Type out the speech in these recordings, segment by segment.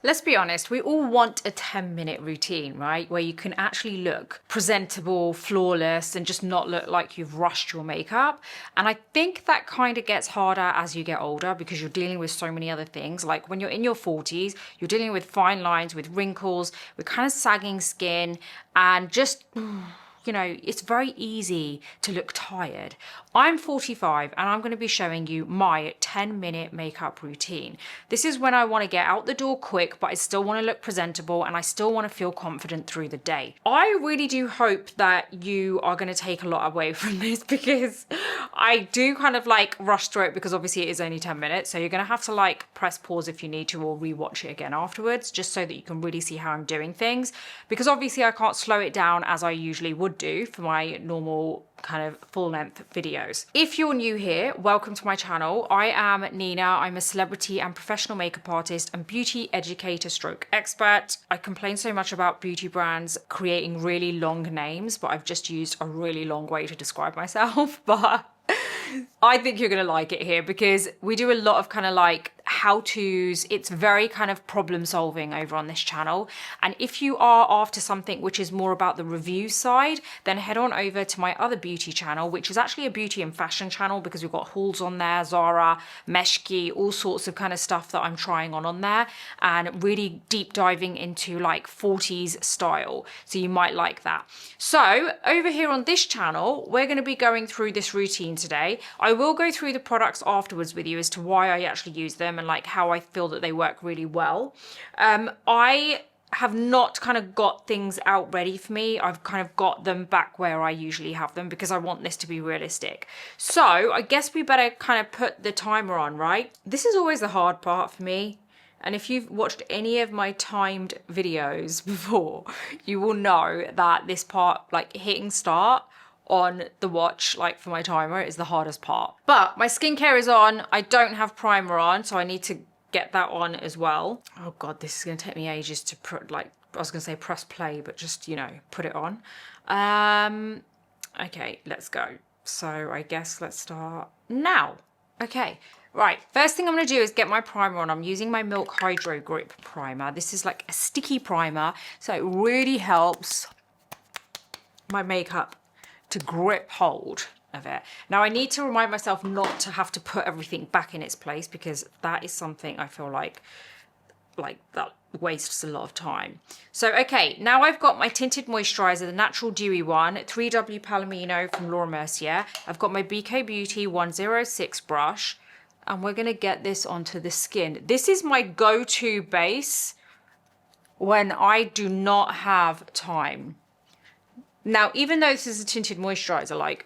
Let's be honest, we all want a 10-minute routine, right? Where you can actually look presentable, flawless, and just not look like you've rushed your makeup. And I think that kind of gets harder as you get older because you're dealing with so many other things. Like when you're in your 40s, you're dealing with fine lines, with wrinkles, with kind of sagging skin, and just, you know, it's very easy to look tired. I'm 45 and I'm going to be showing you my 10-minute makeup routine. This is when I want to get out the door quick, but I still want to look presentable and I still want to feel confident through the day. I really do hope that you are going to take a lot away from this because I do kind of like rush through it because obviously it is only 10 minutes. So you're going to have to like press pause if you need to or rewatch it again afterwards, just so that you can really see how I'm doing things. Because obviously I can't slow it down as I usually would do for my normal kind of full-length videos. If you're new here, welcome to my channel. I am Nina. I'm a celebrity and professional makeup artist and beauty educator stroke expert. I complain so much about beauty brands creating really long names, but I've just used a really long way to describe myself. But I think you're gonna like it here because we do a lot of kind of like how-tos. It's very kind of problem solving over on this channel. And if you are after something which is more about the review side, then head on over to my other beauty channel, which is actually a beauty and fashion channel because we've got hauls on there, Zara, Meshki, all sorts of kind of stuff that I'm trying on there and really deep diving into like 40s style. So you might like that. So over here on this channel, we're going to be going through this routine today. I will go through the products afterwards with you as to why I actually use them and like how I feel that they work really well. I have not kind of got things out ready for me. I've kind of got them back where I usually have them because I want this to be realistic. So I guess we better kind of put the timer on, right? This is always the hard part for me. And if you've watched any of my timed videos before, you will know that this part, like hitting start on the watch, like for my timer, is the hardest part. But my skincare is on. I don't have primer on, so I need to get that on as well. Oh God, this is gonna take me ages to put, like, I was gonna say press play, but just, you know, put it on. Okay, let's go. So I guess let's start now. Okay, right. First thing I'm gonna do is get my primer on. I'm using my Milk Hydro Grip primer. This is like a sticky primer, so it really helps my makeup to grip hold of it. Now I need to remind myself not to have to put everything back in its place because that is something I feel like that wastes a lot of time. So okay, now I've got my tinted moisturizer, the natural dewy one, 3W Palomino from Laura Mercier. I've got my BK Beauty 106 brush and we're gonna get this onto the skin. This is my go-to base when I do not have time. Now, even though this is a tinted moisturizer, like,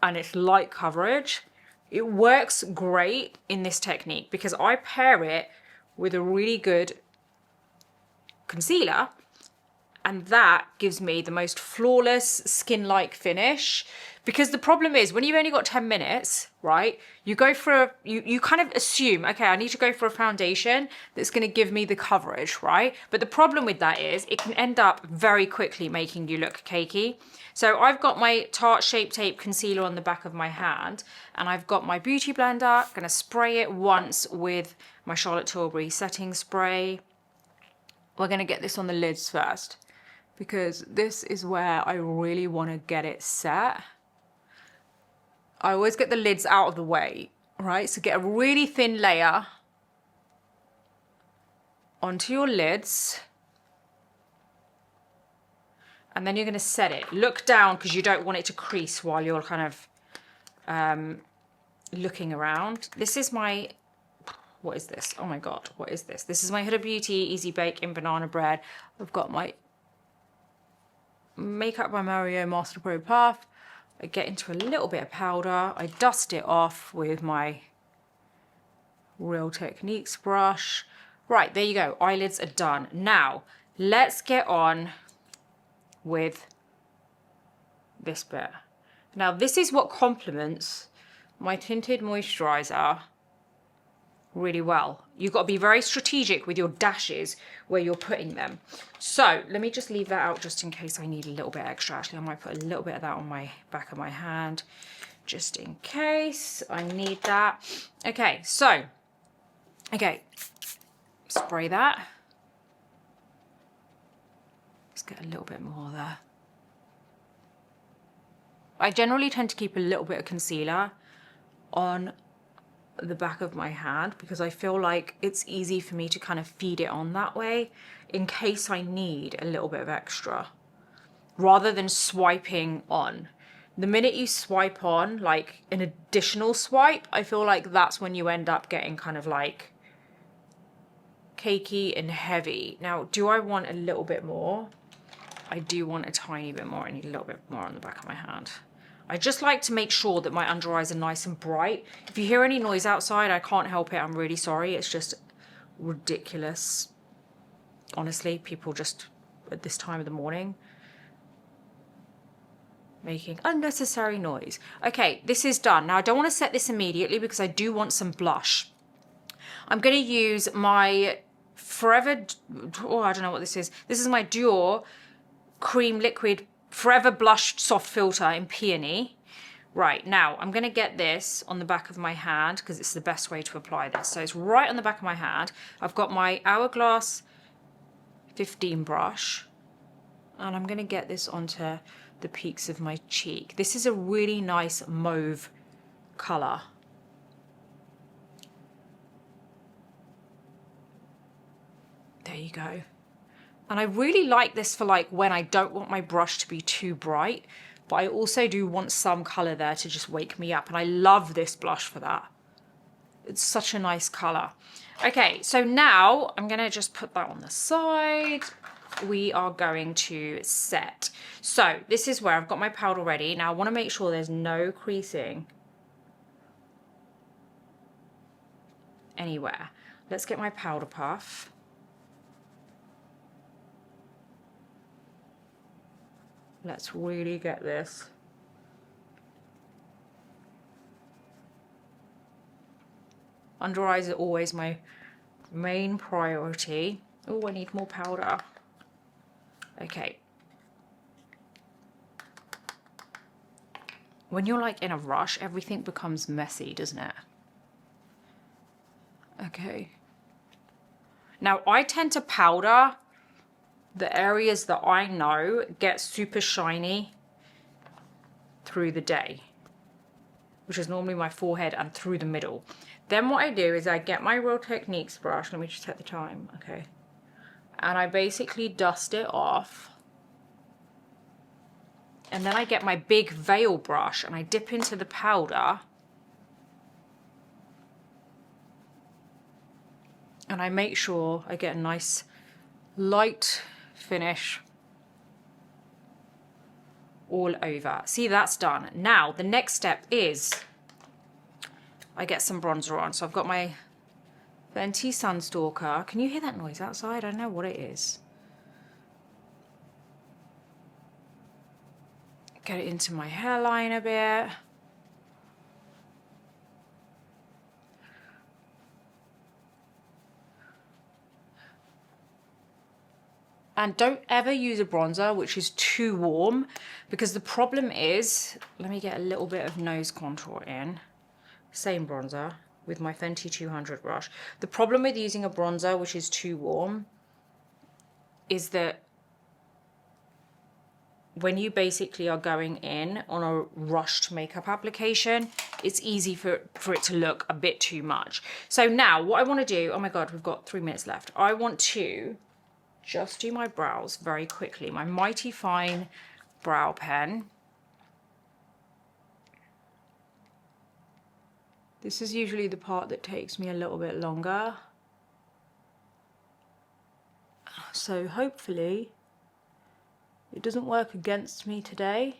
and it's light coverage, it works great in this technique because I pair it with a really good concealer and that gives me the most flawless skin-like finish. Because the problem is when you've only got 10 minutes, right, you go for you kind of assume, okay, I need to go for a foundation that's going to give me the coverage, right? But the problem with that is it can end up very quickly making you look cakey. So I've got my Tarte Shape Tape concealer on the back of my hand and I've got my beauty blender. Going to spray it once with my Charlotte Tilbury setting spray. We're going to get this on the lids first because this is where I really want to get it set. I always get the lids out of the way, right? So get a really thin layer onto your lids. And then you're gonna set it. Look down because you don't want it to crease while you're kind of looking around. This is my, what is this? Oh my God, what is this? This is my Huda Beauty Easy Bake in Banana Bread. I've got my Makeup by Mario Master Pro Puff. I get into a little bit of powder. I dust it off with my Real Techniques brush. Right, there you go. Eyelids are done. Now, let's get on with this bit. Now, this is what complements my tinted moisturizer really well. You've got to be very strategic with your dashes where you're putting them. So let me just leave that out just in case I need a little bit extra. Actually, I might put a little bit of that on my back of my hand just in case I need that. Okay, so spray that. Let's get a little bit more there. I generally tend to keep a little bit of concealer on the back of my hand because I feel like it's easy for me to kind of feed it on that way in case I need a little bit of extra, rather than swiping on. The minute you swipe on, like an additional swipe, I feel like that's when you end up getting kind of like cakey and heavy. Now, do I want a little bit more? I do want a tiny bit more. I need a little bit more on the back of my hand. I just like to make sure that my under eyes are nice and bright. If you hear any noise outside, I can't help it. I'm really sorry. It's just ridiculous. Honestly, people just at this time of the morning making unnecessary noise. Okay, this is done. Now, I don't want to set this immediately because I do want some blush. I'm going to use my Forever, oh, I don't know what this is. This is my Dior Cream Liquid Forever Blush Soft Filter in Peony. Right, now I'm going to get this on the back of my hand because it's the best way to apply this. So it's right on the back of my hand. I've got my Hourglass 15 brush and I'm going to get this onto the peaks of my cheek. This is a really nice mauve colour. There you go. And I really like this for like when I don't want my brush to be too bright, but I also do want some colour there to just wake me up. And I love this blush for that. It's such a nice colour. Okay, so now I'm going to just put that on the side. We are going to set. So this is where I've got my powder ready. Now I want to make sure there's no creasing anywhere. Let's get my powder puff. Let's really get this. Under eyes are always my main priority. Oh, I need more powder. Okay. When you're like in a rush, everything becomes messy, doesn't it? Okay. Now I tend to powder the areas that I know get super shiny through the day, which is normally my forehead and through the middle. Then what I do is I get my Real Techniques brush, let me just set the time, okay. And I basically dust it off. And then I get my big veil brush and I dip into the powder. And I make sure I get a nice light finish all over. See, that's done. Now the next step is I get some bronzer on. So I've got my Fenty Sunstalker. Can you hear that noise outside? I don't know what it is. Get it into my hairline a bit. And don't ever use a bronzer which is too warm, because the problem is, let me get a little bit of nose contour in. Same bronzer with my Fenty 200 brush. The problem with using a bronzer which is too warm is that when you basically are going in on a rushed makeup application, it's easy for it to look a bit too much. So now what I want to do, oh my God, we've got 3 minutes left. I want to just do my brows very quickly. My Mighty Fine brow pen. This is usually the part that takes me a little bit longer. So hopefully it doesn't work against me today.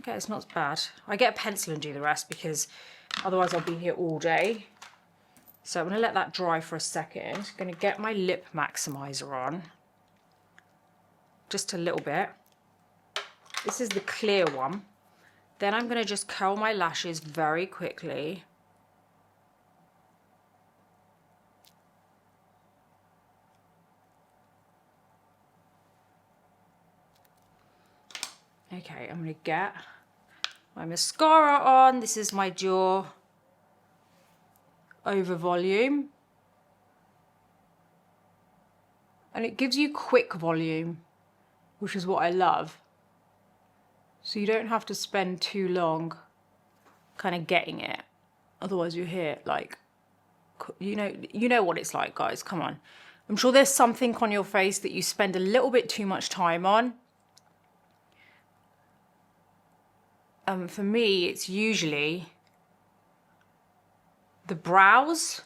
Okay, it's not bad. I get a pencil and do the rest because otherwise I'll be here all day. So I'm going to let that dry for a second. I'm going to get my lip maximizer on. Just a little bit. This is the clear one. Then I'm going to just curl my lashes very quickly. Okay, I'm going to get my mascara on. This is my Dior Over Volume. And it gives you quick volume, which is what I love. So you don't have to spend too long kind of getting it. Otherwise you hear like, you know what it's like, guys, come on. I'm sure there's something on your face that you spend a little bit too much time on. For me, it's usually the brows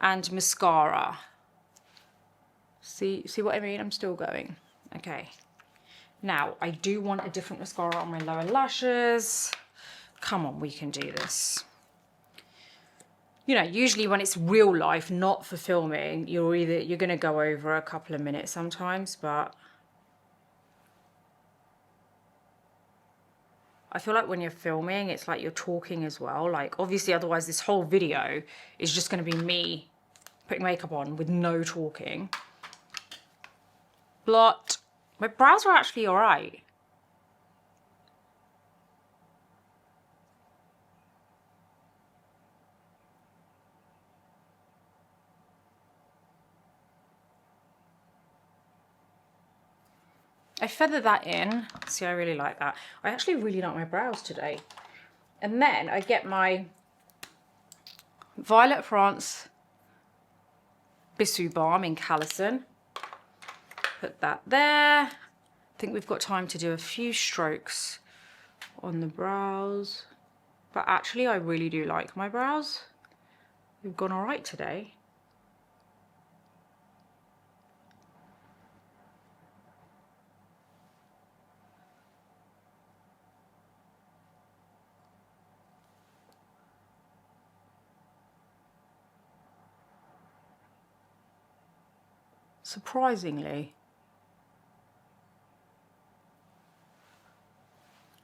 and mascara. See what I mean? I'm still going. Okay. Now, I do want a different mascara on my lower lashes. Come on, we can do this. You know, usually when it's real life, not for filming, you're going to go over a couple of minutes sometimes, but I feel like when you're filming, it's like you're talking as well. Like, obviously, otherwise this whole video is just going to be me putting makeup on with no talking. Blot. My brows are actually all right. I feather that in. See, I really like that. I actually really like my brows today. And then I get my Violet France Bissou Balm in CALECIM. Put that there. I think we've got time to do a few strokes on the brows. But actually, I really do like my brows. They've gone all right today. Surprisingly,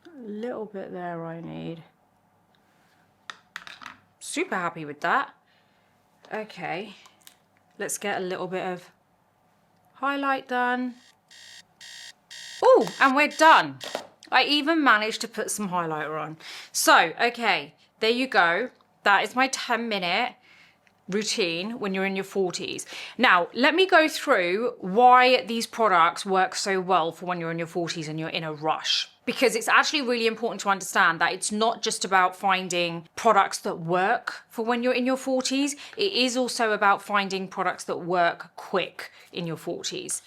a little bit there I need. Super happy with that. Okay, let's get a little bit of highlight done. Oh, and we're done. I even managed to put some highlighter on. So, okay, there you go. That is my 10-minute routine when you're in your 40s. Now, let me go through why these products work so well for when you're in your 40s and you're in a rush. Because it's actually really important to understand that it's not just about finding products that work for when you're in your 40s. It is also about finding products that work quick in your 40s.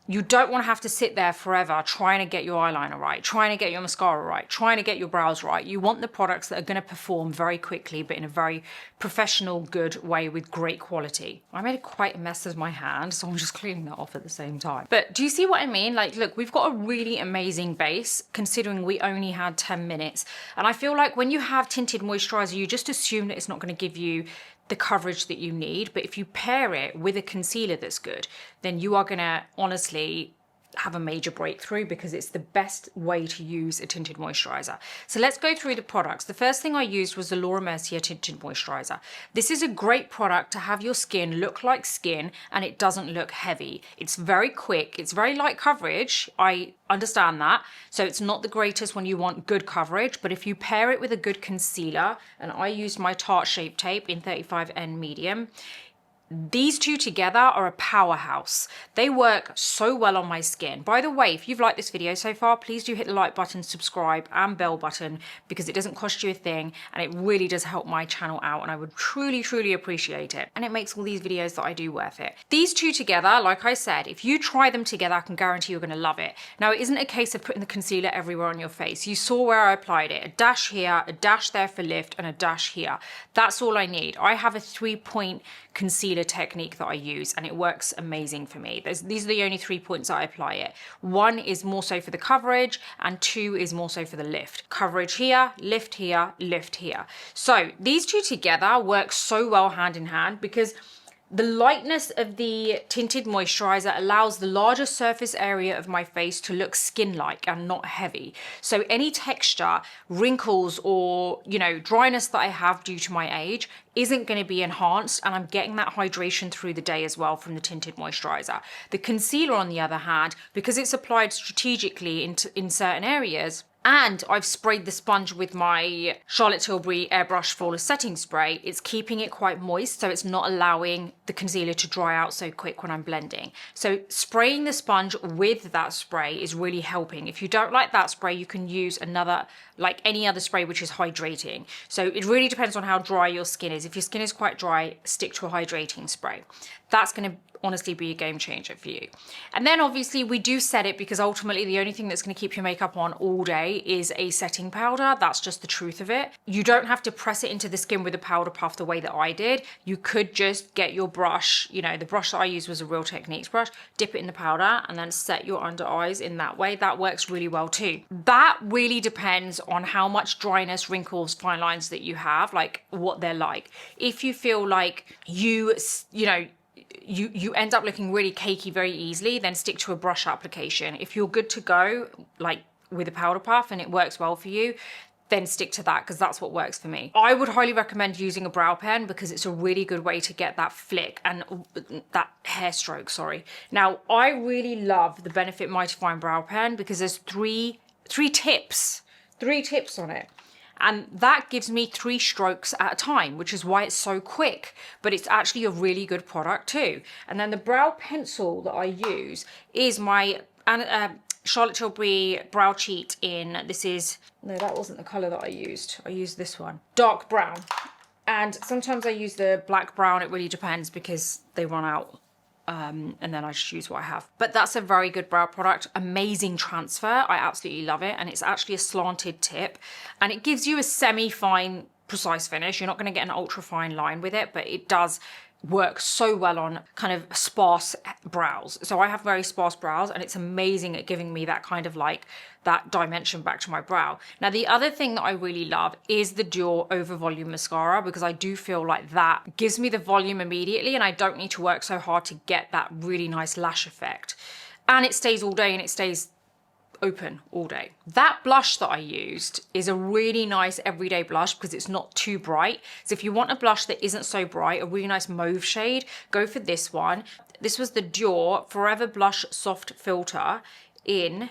You don't want to have to sit there forever trying to get your eyeliner right, trying to get your mascara right, trying to get your brows right. You want the products that are going to perform very quickly, but in a very professional, good way with great quality. I made quite a mess of my hand, so I'm just cleaning that off at the same time. But do you see what I mean? Like, look, we've got a really amazing base considering we only had 10 minutes. And I feel like when you have tinted moisturizer, you just assume that it's not going to give you the coverage that you need, but if you pair it with a concealer that's good, then you are gonna honestly have a major breakthrough because it's the best way to use a tinted moisturizer. So let's go through the products. The first thing I used was the Laura Mercier tinted moisturizer. This is a great product to have your skin look like skin and it doesn't look heavy. It's very quick, it's very light coverage. I understand that. So it's not the greatest when you want good coverage, but if you pair it with a good concealer, and I used my Tarte Shape Tape in 35N medium, these two together are a powerhouse. They work so well on my skin. By the way, if you've liked this video so far, please do hit the like button, subscribe and bell button because it doesn't cost you a thing and it really does help my channel out and I would truly, truly appreciate it. And it makes all these videos that I do worth it. These two together, like I said, if you try them together, I can guarantee you're gonna love it. Now, it isn't a case of putting the concealer everywhere on your face. You saw where I applied it. A dash here, a dash there for lift and a dash here. That's all I need. I have a 3-point concealer technique that I use and it works amazing for me. These are the only 3 points that I apply it. 1 is more so for the coverage and 2 is more so for the lift. Coverage here, lift here, lift here. So these two together work so well hand in hand because the lightness of the tinted moisturizer allows the larger surface area of my face to look skin-like and not heavy. So any texture, wrinkles or, dryness that I have due to my age isn't going to be enhanced and I'm getting that hydration through the day as well from the tinted moisturizer. The concealer, on the other hand, because it's applied strategically in certain areas, And I've sprayed the sponge with my Charlotte Tilbury Airbrush Flawless Setting Spray. It's keeping it quite moist, so it's not allowing the concealer to dry out so quick when I'm blending. So spraying the sponge with that spray is really helping. If you don't like that spray, you can use another, like any other spray, which is hydrating. So it really depends on how dry your skin is. If your skin is quite dry, stick to a hydrating spray. That's going to honestly be a game changer for you. And then obviously we do set it, because ultimately the only thing that's going to keep your makeup on all day is a setting powder. That's just the truth of it. You don't have to press it into the skin with a powder puff the way that I did. You could just get your brush, you know, the brush that I used was a Real Techniques brush, dip it in the powder and then set your under eyes in that way. That works really well too. That really depends on how much dryness, wrinkles, fine lines that you have, like what they're like. If you feel like you know, you end up looking really cakey very easily, then stick to a brush application. If you're good to go, like with a powder puff, and it works well for you, then stick to that, because that's what works for me. I would highly recommend using a brow pen, because it's a really good way to get that flick and that hair stroke, sorry. Now, I really love the Benefit Mighty Fine Brow Pen, because there's three tips on it. And that gives me 3 strokes at a time, which is why it's so quick, but it's actually a really good product too. And then the brow pencil that I use is my Charlotte Tilbury Brow Cheat in, this is, no, that wasn't the color that I used this one, dark brown. And sometimes I use the black brown, it really depends, because they run out. And then I just use what I have. But that's a very good brow product. Amazing transfer. I absolutely love it. And it's actually a slanted tip. And it gives you a semi-fine, precise finish. You're not going to get an ultra fine line with it, but it does work so well on kind of sparse brows. So I have very sparse brows, and it's amazing at giving me that kind of like that dimension back to my brow. Now, the other thing that I really love is the Dior Over Volume Mascara, because I do feel like that gives me the volume immediately, and I don't need to work so hard to get that really nice lash effect. And it stays all day, and it stays open all day. That blush that I used is a really nice everyday blush, because it's not too bright. So if you want a blush that isn't so bright, a really nice mauve shade, go for this one. This was the Dior Forever Blush Soft Filter in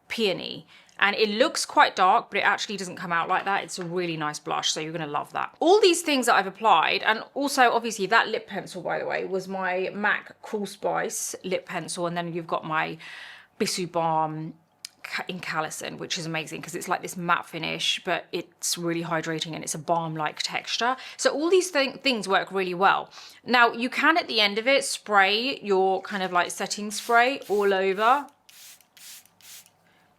Peony. And it looks quite dark, but it actually doesn't come out like that. It's a really nice blush, so you're gonna love that. All these things that I've applied, and also obviously that lip pencil, by the way, was my MAC Cool Spice lip pencil, and then you've got my Bisou Balm in CALECIM, which is amazing because it's like this matte finish, but it's really hydrating and it's a balm-like texture. So all these things work really well. Now, you can, at the end of it, spray your kind of like setting spray all over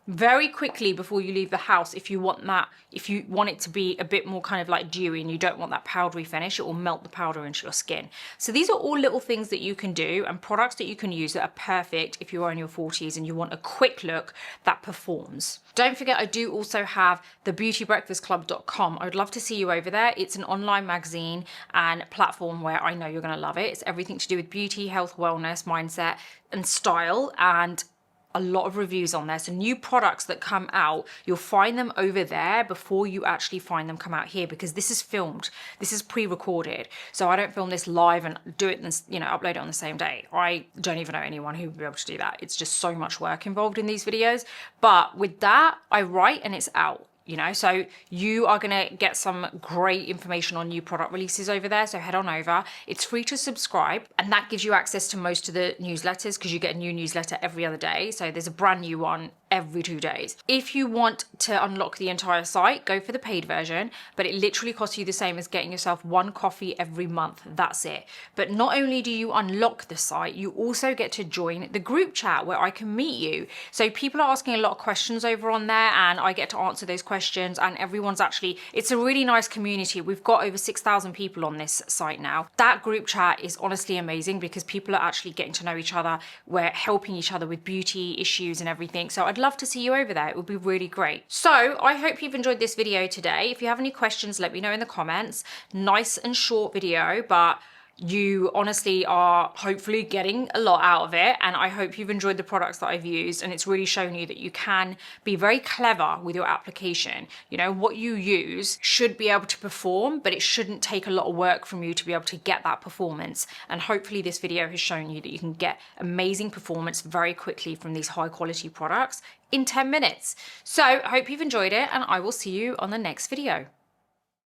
very quickly before you leave the house. If you want that, if you want it to be a bit more kind of like dewy and you don't want that powdery finish, it will melt the powder into your skin. So these are all little things that you can do and products that you can use that are perfect if you are in your 40s and you want a quick look that performs. Don't forget, I do also have the beautybreakfastclub.com. I would love to see you over there. It's an online magazine and platform where I know you're going to love it. It's everything to do with beauty, health, wellness, mindset, and style, and a lot of reviews on there. So new products that come out, you'll find them over there before you actually find them come out here, because this is filmed, this is pre-recorded. So I don't film this live and do it and, you know, upload it on the same day. I don't even know anyone who would be able to do that. It's just so much work involved in these videos. But with that, I write and it's out. You know, so you are going to get some great information on new product releases over there. So head on over. It's free to subscribe, and that gives you access to most of the newsletters, because you get a new newsletter every other day. So there's a brand new one every 2 days. If you want to unlock the entire site, go for the paid version, but it literally costs you the same as getting yourself 1 coffee every month. That's it. But not only do you unlock the site, you also get to join the group chat where I can meet you. So people are asking a lot of questions over on there, and I get to answer those questions, and everyone's actually, it's a really nice community. We've got over 6,000 people on this site now. That group chat is honestly amazing because people are actually getting to know each other. We're helping each other with beauty issues and everything. So I'd love to see you over there. It would be really great. So I hope you've enjoyed this video today. If you have any questions, let me know in the comments. Nice and short video, but you honestly are hopefully getting a lot out of it, and I hope you've enjoyed the products that I've used, and it's really shown you that you can be very clever with your application. You know, what you use should be able to perform, but it shouldn't take a lot of work from you to be able to get that performance. And hopefully this video has shown you that you can get amazing performance very quickly from these high quality products in 10 minutes. So I hope you've enjoyed it, and I will see you on the next video.